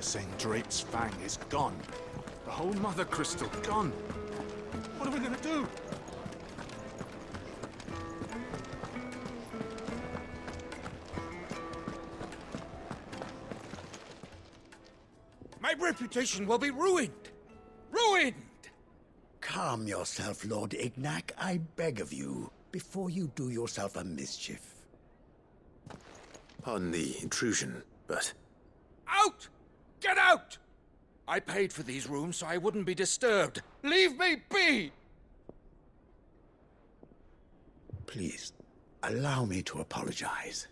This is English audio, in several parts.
saying Drake's Fang is gone. The whole Mother Crystal gone. What are we gonna do? My reputation will be ruined! Ruined! Calm yourself, Lord Ignac, I beg of you, before you do yourself a mischief. Pardon the intrusion, but... Out! Get out! I paid for these rooms so I wouldn't be disturbed. Leave me be! Please, allow me to apologize.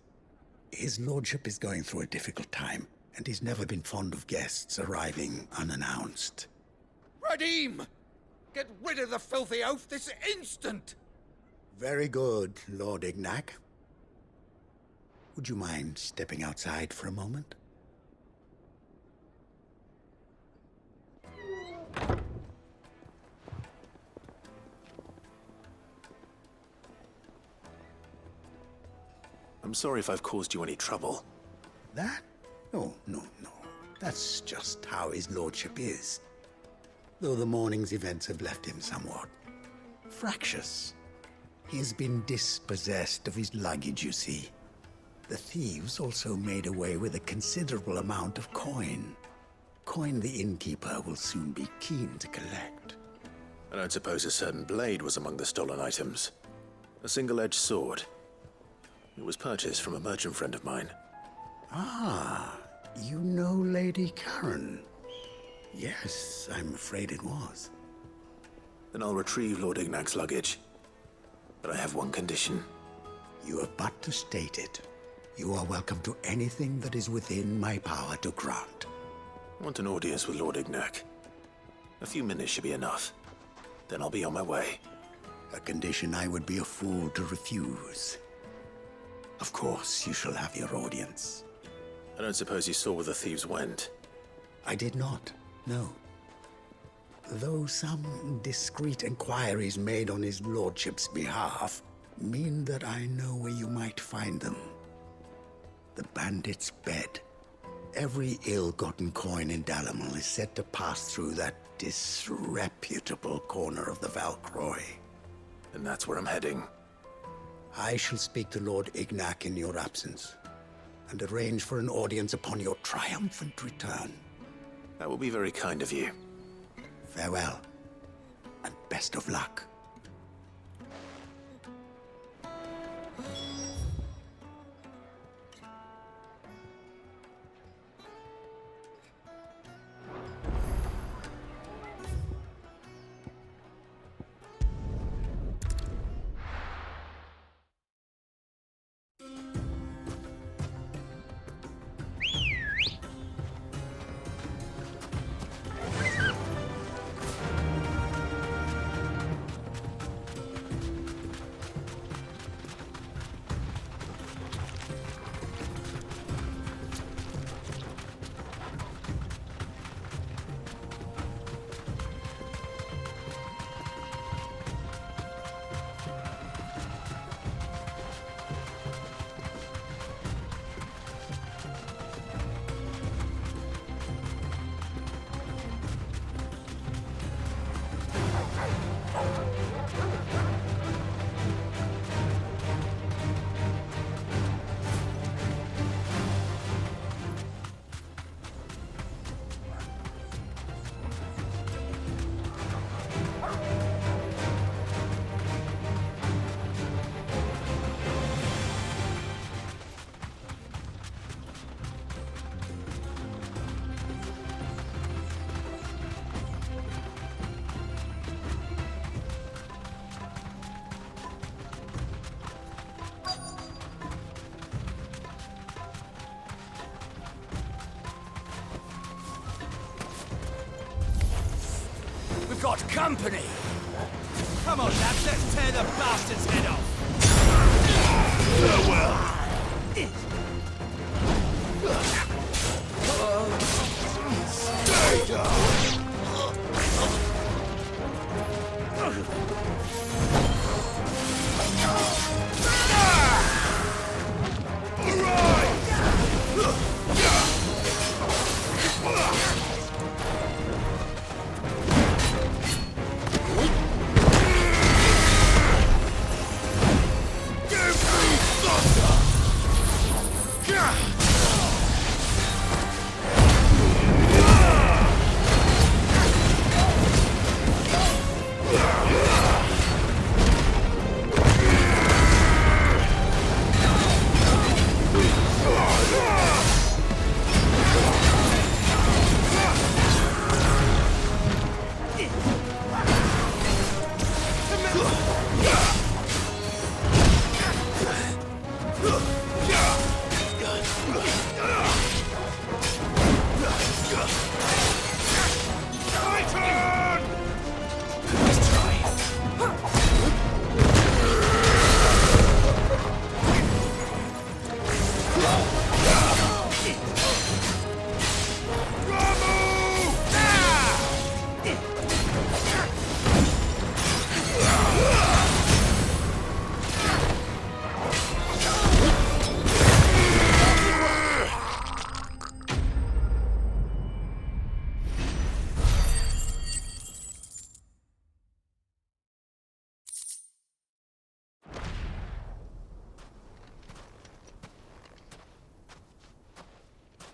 His lordship is going through a difficult time, and he's never been fond of guests arriving unannounced. Radim! Get rid of the filthy oaf this instant! Very good, Lord Ignac. Would you mind stepping outside for a moment? I'm sorry if I've caused you any trouble. That? Oh, no. That's just how his lordship is. Though the morning's events have left him somewhat fractious. He has been dispossessed of his luggage, you see. The thieves also made away with a considerable amount of coin. Coin the innkeeper will soon be keen to collect. I don't suppose a certain blade was among the stolen items. A single-edged sword. It was purchased from a merchant friend of mine. Ah, you know Lady Karen. Yes, I'm afraid it was. Then I'll retrieve Lord Ignac's luggage. But I have one condition. You have but to state it. You are welcome to anything that is within my power to grant. I want an audience with Lord Ignac. A few minutes should be enough. Then I'll be on my way. A condition I would be a fool to refuse. Of course, you shall have your audience. I don't suppose you saw where the thieves went. I did not, no. Though some discreet inquiries made on his lordship's behalf mean that I know where you might find them. The bandit's bed. Every ill-gotten coin in Dalamil is said to pass through that disreputable corner of the Valcroy. And that's where I'm heading. I shall speak to Lord Ignac in your absence, and arrange for an audience upon your triumphant return. That will be very kind of you. Farewell, and best of luck. Got company! Come on, lads, let's tear the bastard's head off! Farewell! Stay down! Arise!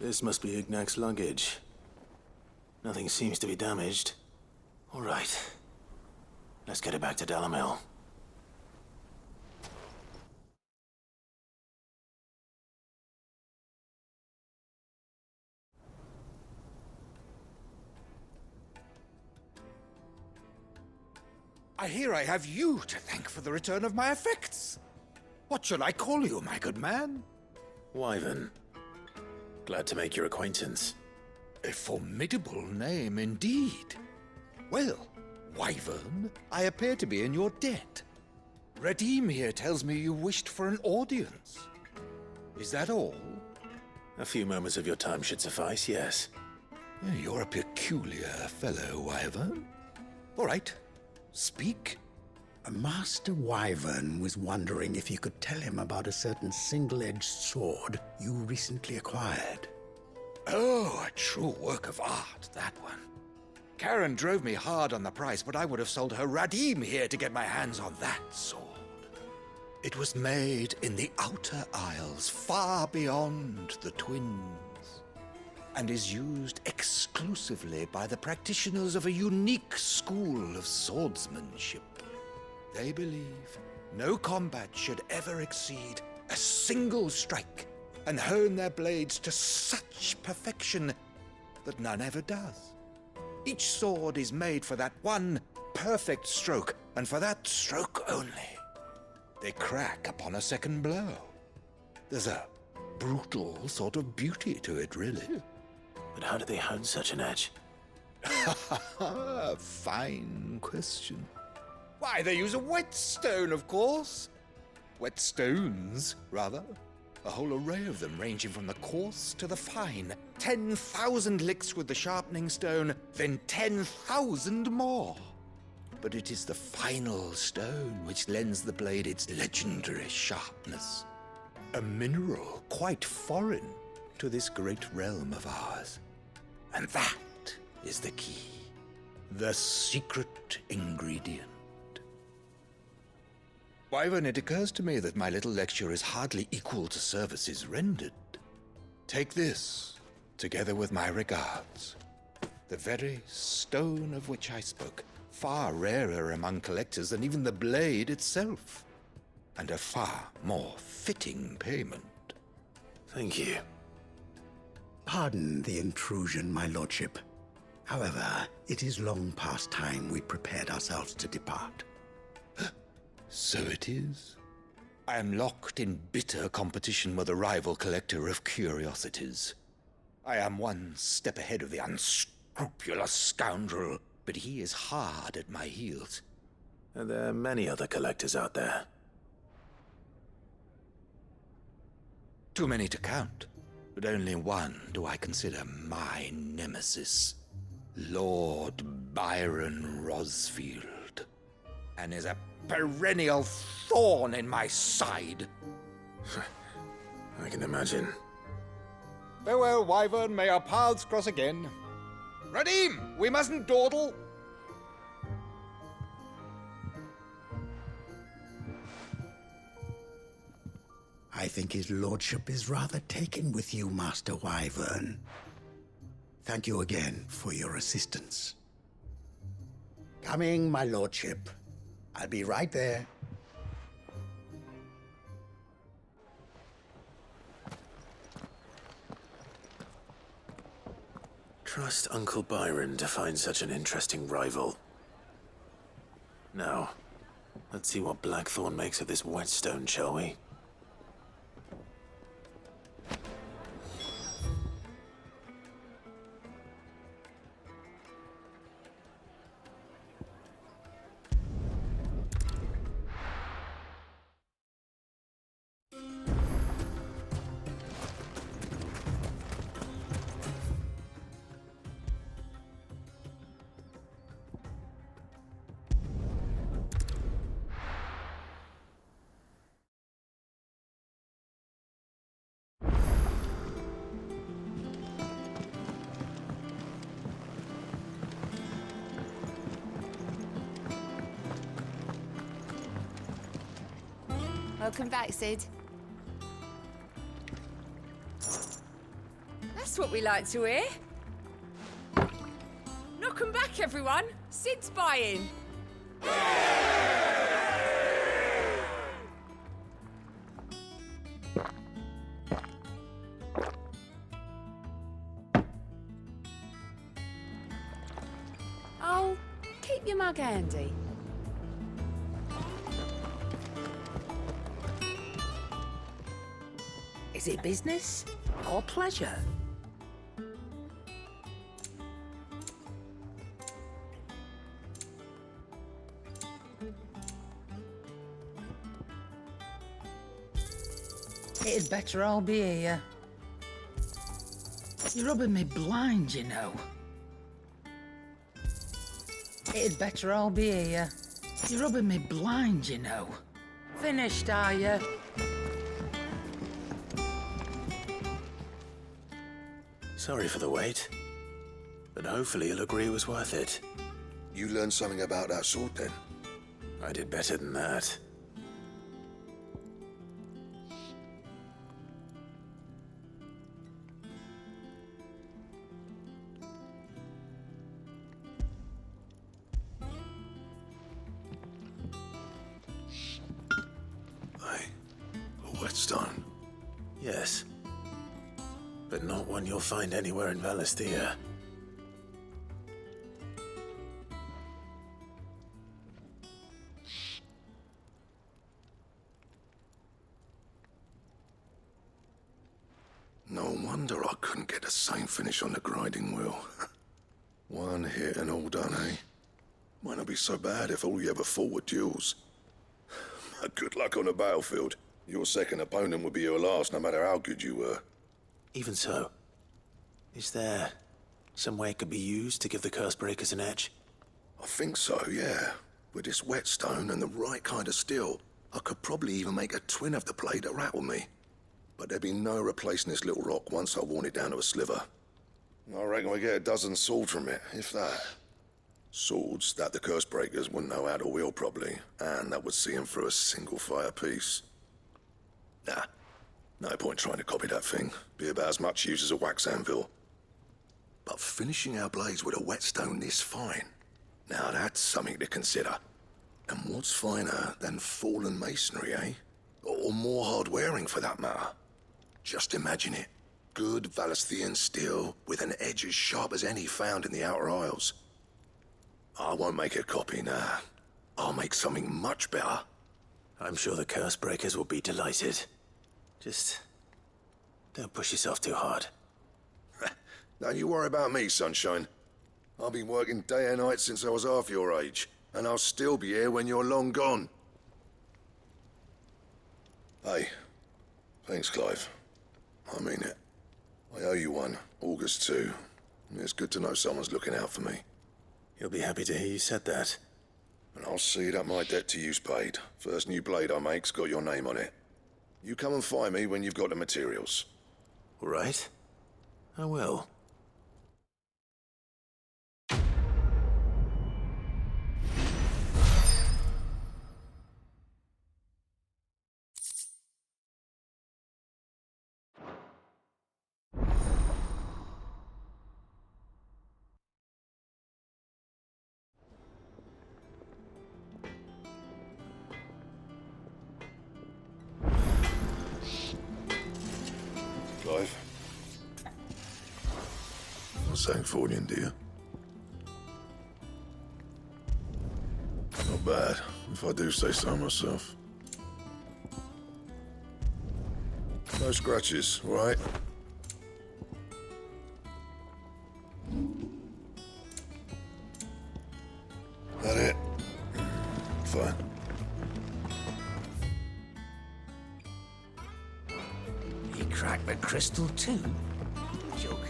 This must be Ignac's luggage. Nothing seems to be damaged. All right. Let's get it back to Dalamel. I hear I have you to thank for the return of my effects. What shall I call you, my good man? Wyvern. Glad to make your acquaintance. A formidable name indeed. Well, Wyvern, I appear to be in your debt. Redeem here tells me you wished for an audience. Is that all? A few moments of your time should suffice, yes. You're a peculiar fellow, Wyvern. All right, speak. Master Wyvern was wondering if you could tell him about a certain single-edged sword you recently acquired. Oh, a true work of art, that one. Karen drove me hard on the price, but I would have sold her Radim here to get my hands on that sword. It was made in the Outer Isles, far beyond the Twins, and is used exclusively by the practitioners of a unique school of swordsmanship. They believe no combat should ever exceed a single strike, and hone their blades to such perfection that none ever does. Each sword is made for that one perfect stroke, and for that stroke only. They crack upon a second blow. There's a brutal sort of beauty to it, really. But how do they hone such an edge? Fine question. Why, they use a whetstone, of course. Whetstones, rather. A whole array of them, ranging from the coarse to the fine. 10,000 licks with the sharpening stone, then 10,000 more. But it is the final stone which lends the blade its legendary sharpness. A mineral quite foreign to this great realm of ours. And that is the key. The secret ingredient. Wyvern, it occurs to me that my little lecture is hardly equal to services rendered. Take this, together with my regards. The very stone of which I spoke, far rarer among collectors than even the blade itself, and a far more fitting payment. Thank you. Pardon the intrusion, my lordship. However, it is long past time we prepared ourselves to depart. So it is. I am locked in bitter competition with a rival collector of curiosities. I am one step ahead of the unscrupulous scoundrel, but he is hard at my heels. Are there many other collectors out there? Too many to count, but only one do I consider my nemesis. Lord Byron Rosfield, and is a perennial thorn in my side. I can imagine. Farewell, Wyvern. May our paths cross again. Radim, we mustn't dawdle. I think his lordship is rather taken with you, Master Wyvern. Thank you again for your assistance. Coming, my lordship. I'll be right there. Trust Uncle Byron to find such an interesting rival. Now, let's see what Blackthorn makes of this whetstone, shall we? Welcome back, Sid. That's That's what we like to hear. Knock 'em back, everyone. Sid's buying. Oh, keep your mug handy. Is it business or pleasure? It'd better all be here. You're rubbing me blind, you know. It'd better all be here. You're rubbing me blind, you know. Finished, are you? Sorry for the wait, but hopefully you'll agree it was worth it. You learned something about that sword then? I did better than that. A whetstone? Yes. But not one you'll find anywhere in Valisthea. No wonder I couldn't get the same finish on the grinding wheel. One hit and all done, eh? Might not be so bad if all you ever fought were duels. Good luck on the battlefield. Your second opponent would be your last, no matter how good you were. Even so, is there some way it could be used to give the curse breakers an edge? I think so, yeah. With this whetstone and the right kind of steel, I could probably even make a twin of the blade that rattled me. But there'd be no replacing this little rock once I worn it down to a sliver. I reckon we get a dozen swords from it, if that. Swords that the curse breakers wouldn't know how to wield properly, and that would see them through a single fire piece. Nah, no point trying to copy that thing. Be about as much use as a wax anvil. But finishing our blades with a whetstone this fine, now that's something to consider. And what's finer than fallen masonry, eh? Or more hard-wearing, for that matter. Just imagine it. Good Valisthean steel with an edge as sharp as any found in the Outer Isles. I won't make a copy, nah. I'll make something much better. I'm sure the curse breakers will be delighted. Just don't push yourself too hard. Don't you worry about me, sunshine. I've been working day and night since I was half your age, and I'll still be here when you're long gone. Hey, thanks, Clive. I mean it. I owe you one, August too. It's good to know someone's looking out for me. You'll be happy to hear you said that. And I'll see that my debt to you's paid. First new blade I make's got your name on it. You come and find me when you've got the materials. All right? I will. Clive? Not saying forwarding, do you? Not bad, if I do say so myself. No scratches, all right? That it? Fine. He cracked the crystal too? Joking.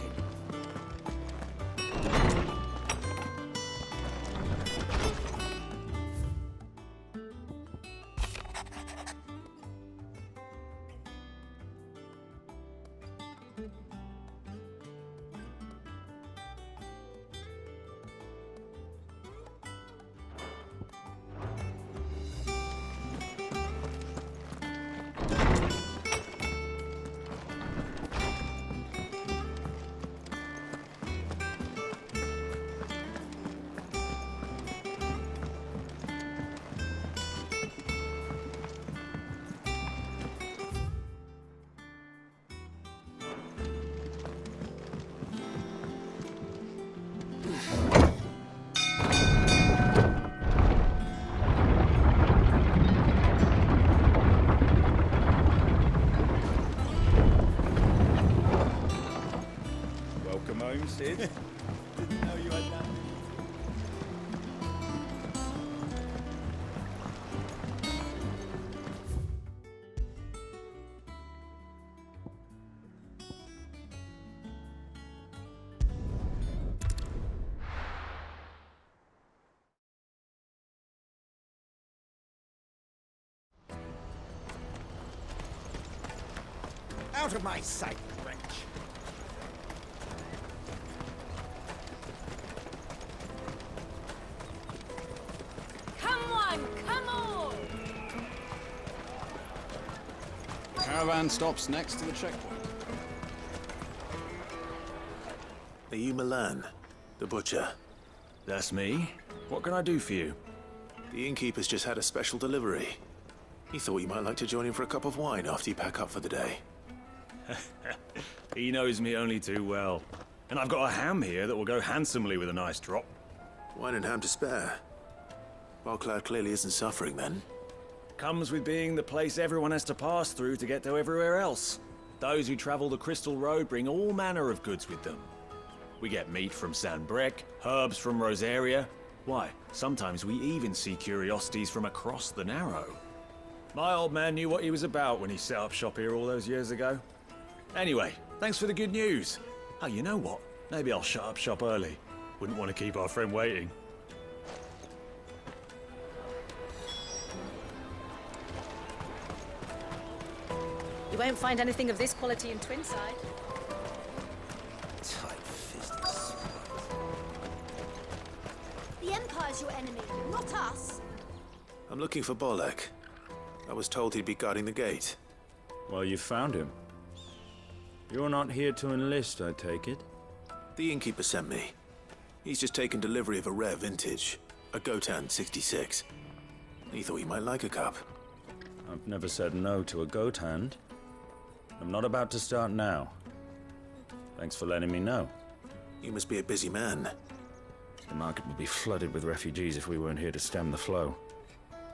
Out of my sight, wretch! Come on, come on! The caravan stops next to the checkpoint. Are you Milan, the butcher? That's me. What can I do for you? The innkeeper's just had a special delivery. He thought you might like to join him for a cup of wine after you pack up for the day. He knows me only too well. And I've got a ham here that will go handsomely with a nice drop. Wine and ham to spare. Barclad clearly isn't suffering then. Comes with being the place everyone has to pass through to get to everywhere else. Those who travel the Crystal Road bring all manner of goods with them. We get meat from Sanbreque, herbs from Rosaria. Why, sometimes we even see curiosities from across the Narrow. My old man knew what he was about when he set up shop here all those years ago. Anyway, thanks for the good news. Oh, you know what? Maybe I'll shut up shop early. Wouldn't want to keep our friend waiting. You won't find anything of this quality in Twinside. Tight-fisted. The Empire's your enemy, not us. I'm looking for Bolek. I was told he'd be guarding the gate. Well, you found him. You're not here to enlist, I take it? The innkeeper sent me. He's just taken delivery of a rare vintage, a Gotan 66. He thought you might like a cup. I've never said no to a goat hand. I'm not about to start now. Thanks for letting me know. You must be a busy man. The market would be flooded with refugees if we weren't here to stem the flow.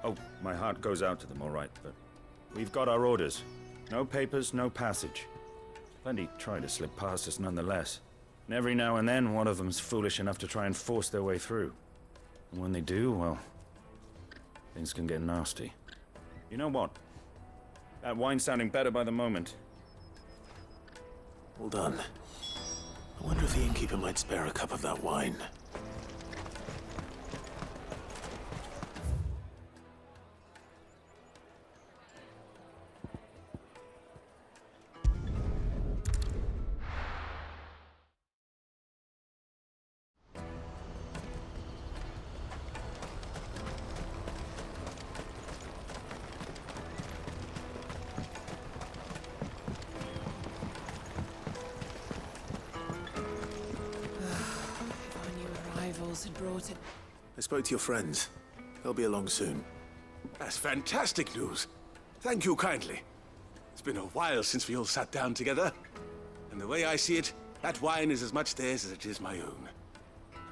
Oh, my heart goes out to them, all right, but we've got our orders. No papers, no passage. Plenty try to slip past us nonetheless. And every now and then, one of them's foolish enough to try and force their way through. And when they do, well, things can get nasty. You know what? That wine's sounding better by the moment. Well done. I wonder if the innkeeper might spare a cup of that wine. Had brought it. I spoke to your friends. They'll be along soon. That's fantastic news. Thank you kindly. It's been a while since we all sat down together. And the way I see it, that wine is as much theirs as it is my own.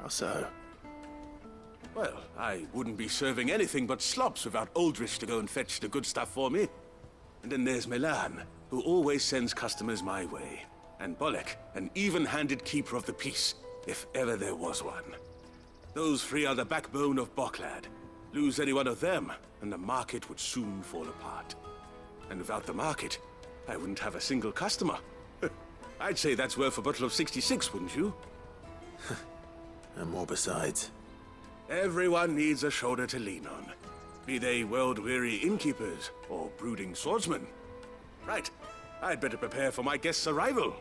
How so? Well, I wouldn't be serving anything but slops without Aldrich to go and fetch the good stuff for me. And then there's Milan, who always sends customers my way. And Bolek, an even-handed keeper of the peace, if ever there was one. Those three are the backbone of Barclad. Lose any one of them, and the market would soon fall apart. And without the market, I wouldn't have a single customer. I'd say that's worth a bottle of 66, wouldn't you? And more besides. Everyone needs a shoulder to lean on. Be they world-weary innkeepers or brooding swordsmen. Right, I'd better prepare for my guest's arrival.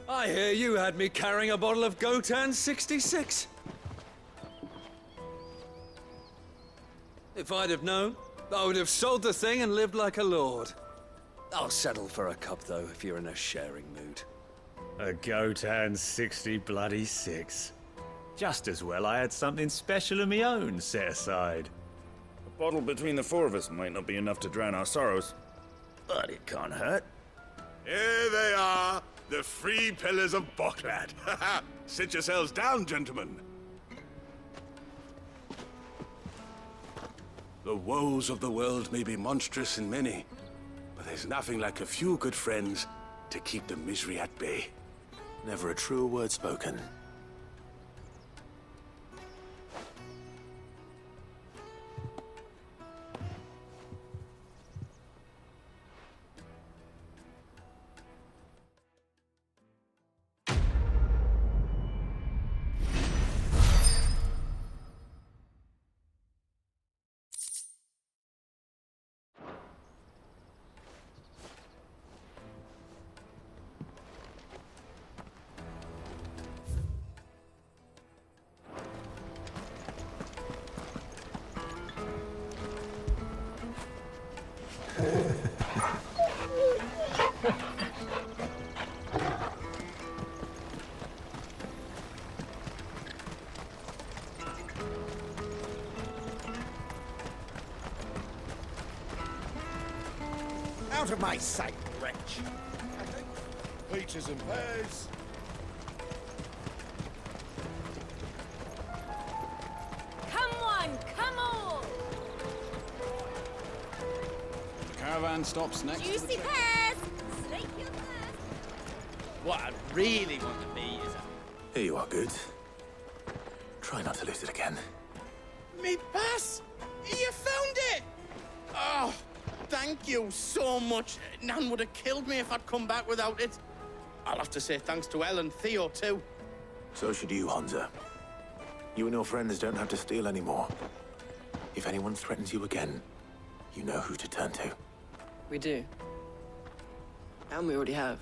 I hear you had me carrying a bottle of Gotan 66. If I'd have known, I would have sold the thing and lived like a lord. I'll settle for a cup, though, if you're in a sharing mood. A Gotan 66. Just as well I had something special of my own set aside. A bottle between the four of us might not be enough to drown our sorrows, but it can't hurt. Here they are, the three pillars of Barclad. Sit yourselves down, gentlemen. The woes of the world may be monstrous and many, but there's nothing like a few good friends to keep the misery at bay. Never a truer word spoken. Out of my sight, wretch! Peaches and pears. Come on, come on! The caravan stops next to the Juicy check. pears! Slake your thirst! What I really want to be is Here you are, Goods. Try not to lose it again. me pass! You found it! Oh, thank you so much. Nan would have killed me if I'd come back without it. I'll have to say thanks to Elle and Theo, too. So should you, Hansa. You and your friends don't have to steal anymore. If anyone threatens you again, you know who to turn to. We do. And we already have.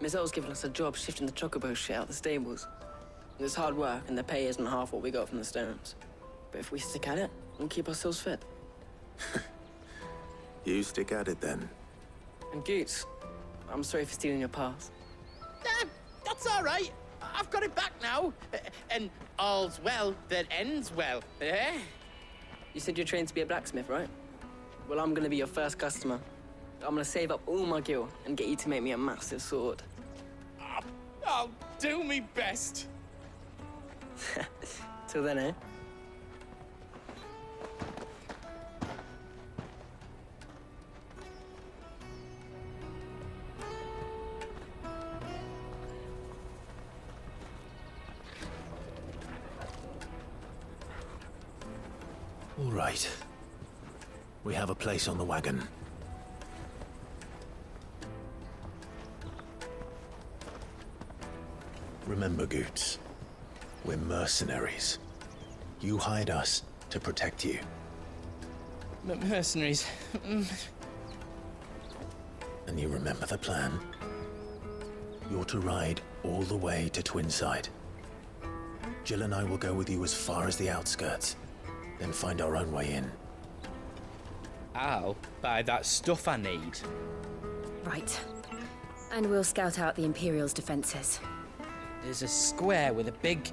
Miss Elle's given us a job shifting the chocobo shit out the stables. And it's hard work, and the pay isn't half what we got from the stones. But if we stick at it, we'll keep ourselves fit. You stick at it, then. And Goots, I'm sorry for stealing your pass. That's all right. I've got it back now. And all's well that ends well, eh? You said you're trained to be a blacksmith, right? Well, I'm gonna be your first customer. I'm gonna save up all my gil and get you to make me a massive sword. I'll do me best. Till then, eh? All right. We have a place on the wagon. Remember, Goots, we're mercenaries. You hired us to protect you. Mercenaries. And you remember the plan? You're to ride all the way to Twinside. Jill and I will go with you as far as the outskirts, then find our own way in. I'll buy that stuff I need. Right. And we'll scout out the Imperial's defenses. There's a square with a big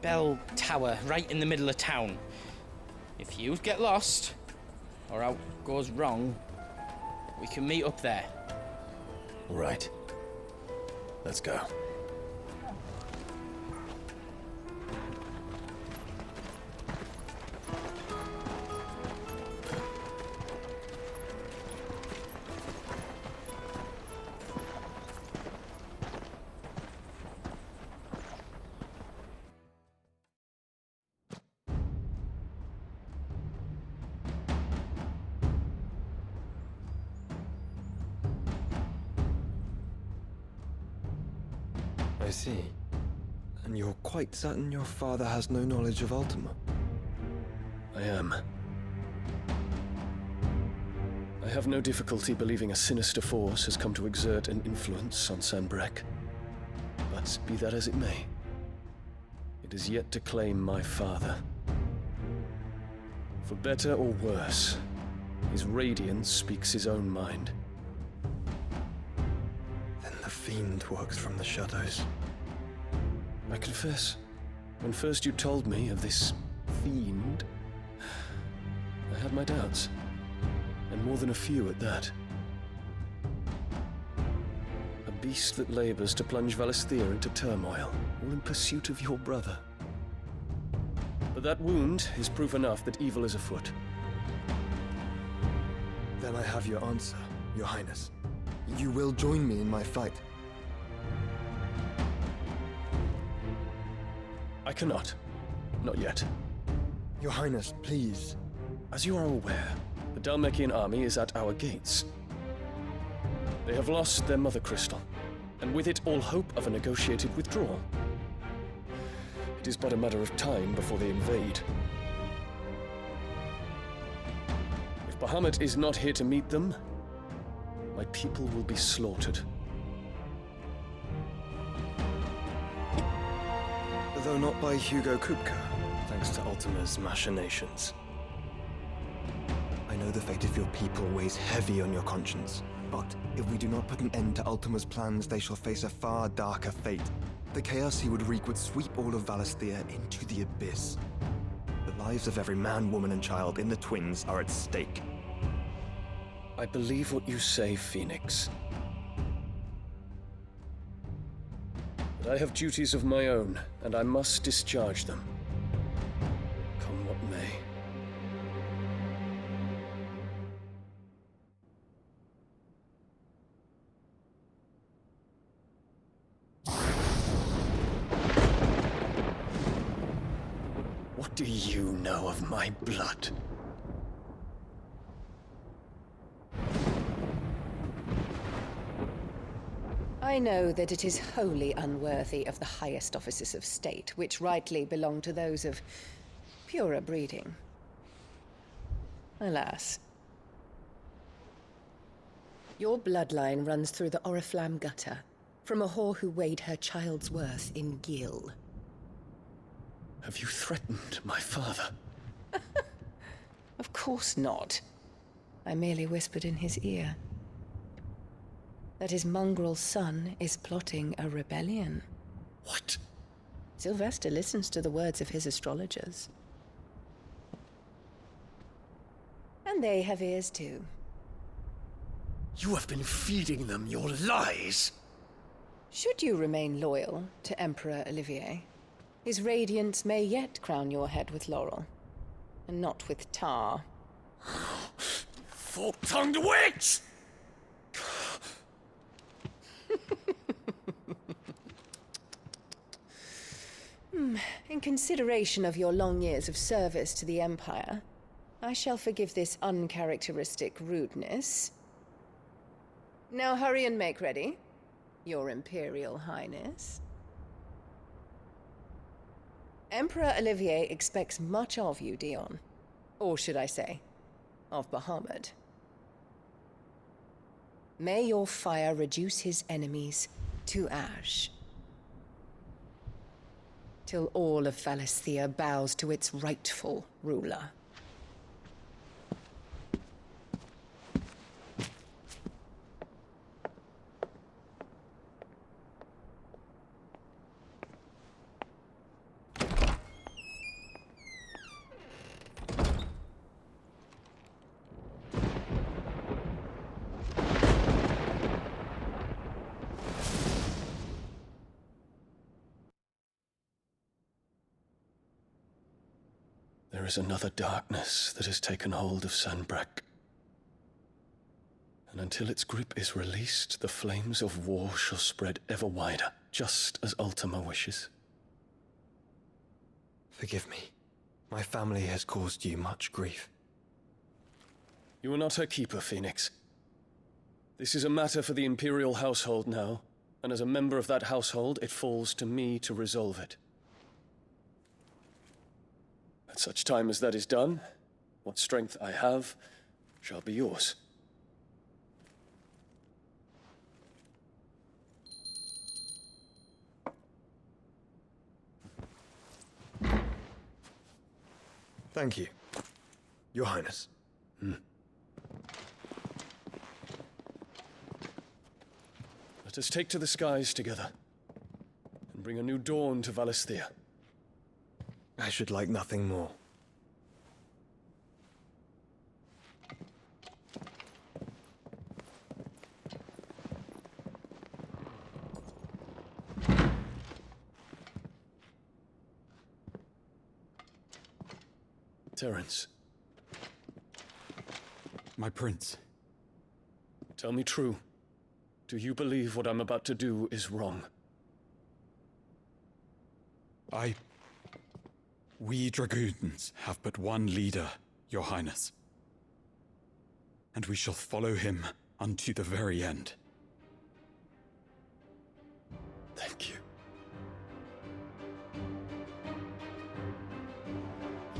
bell tower right in the middle of town. If you get lost, or out goes wrong, we can meet up there. All right. Let's go. I see. And you're quite certain your father has no knowledge of Ultima? I am. I have no difficulty believing a sinister force has come to exert an influence on Sanbreque. But be that as it may, it is yet to claim my father. For better or worse, his radiance speaks his own mind. Then the fiend works from the shadows. I confess, when first you told me of this fiend, I had my doubts. And more than a few at that. A beast that labors to plunge Valisthea into turmoil, all in pursuit of your brother. But that wound is proof enough that evil is afoot. Then I have your answer, Your Highness. You will join me in my fight. I cannot. Not yet. Your Highness, please. As you are aware, the Dhalmekian army is at our gates. They have lost their mother crystal, and with it all hope of a negotiated withdrawal. It is but a matter of time before they invade. If Bahamut is not here to meet them, my people will be slaughtered. Though not by Hugo Kupka, thanks to Ultima's machinations. I know the fate of your people weighs heavy on your conscience, but if we do not put an end to Ultima's plans, they shall face a far darker fate. The chaos he would wreak would sweep all of Valisthea into the abyss. The lives of every man, woman, and child in the Twins are at stake. I believe what you say, Phoenix. But I have duties of my own, and I must discharge them. Come what may. What do you know of my blood? I know that it is wholly unworthy of the highest offices of state, which rightly belong to those of purer breeding. Alas. Your bloodline runs through the Oriflamme gutter, from a whore who weighed her child's worth in gil. Have you threatened my father? Of course not. I merely whispered in his ear that his mongrel son is plotting a rebellion. What? Sylvester listens to the words of his astrologers. And they have ears too. You have been feeding them your lies! Should you remain loyal to Emperor Olivier, his radiance may yet crown your head with laurel, and not with tar. Fork-tongued witch! In consideration of your long years of service to the Empire, I shall forgive this uncharacteristic rudeness. Now hurry and make ready, Your Imperial Highness. Emperor Olivier expects much of you, Dion. Or should I say, of Bahamut. May your fire reduce his enemies to ash, till all of Valisthea bows to its rightful ruler. There is another darkness that has taken hold of Sanbreque. And until its grip is released, the flames of war shall spread ever wider, just as Ultima wishes. Forgive me. My family has caused you much grief. You are not her keeper, Phoenix. This is a matter for the Imperial household now, and as a member of that household, it falls to me to resolve it. At such time as that is done, what strength I have shall be yours. Thank you, Your Highness. Let us take to the skies together, and bring a new dawn to Valisthea. I should like nothing more. Terence. My prince. Tell me true. Do you believe what I'm about to do is wrong? We dragoons have but one leader, Your Highness. And we shall follow him unto the very end. Thank you.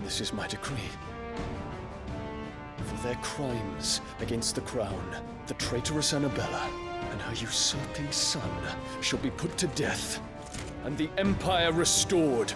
This is my decree. For their crimes against the crown, the traitoress Annabella and her usurping son shall be put to death, and the Empire restored.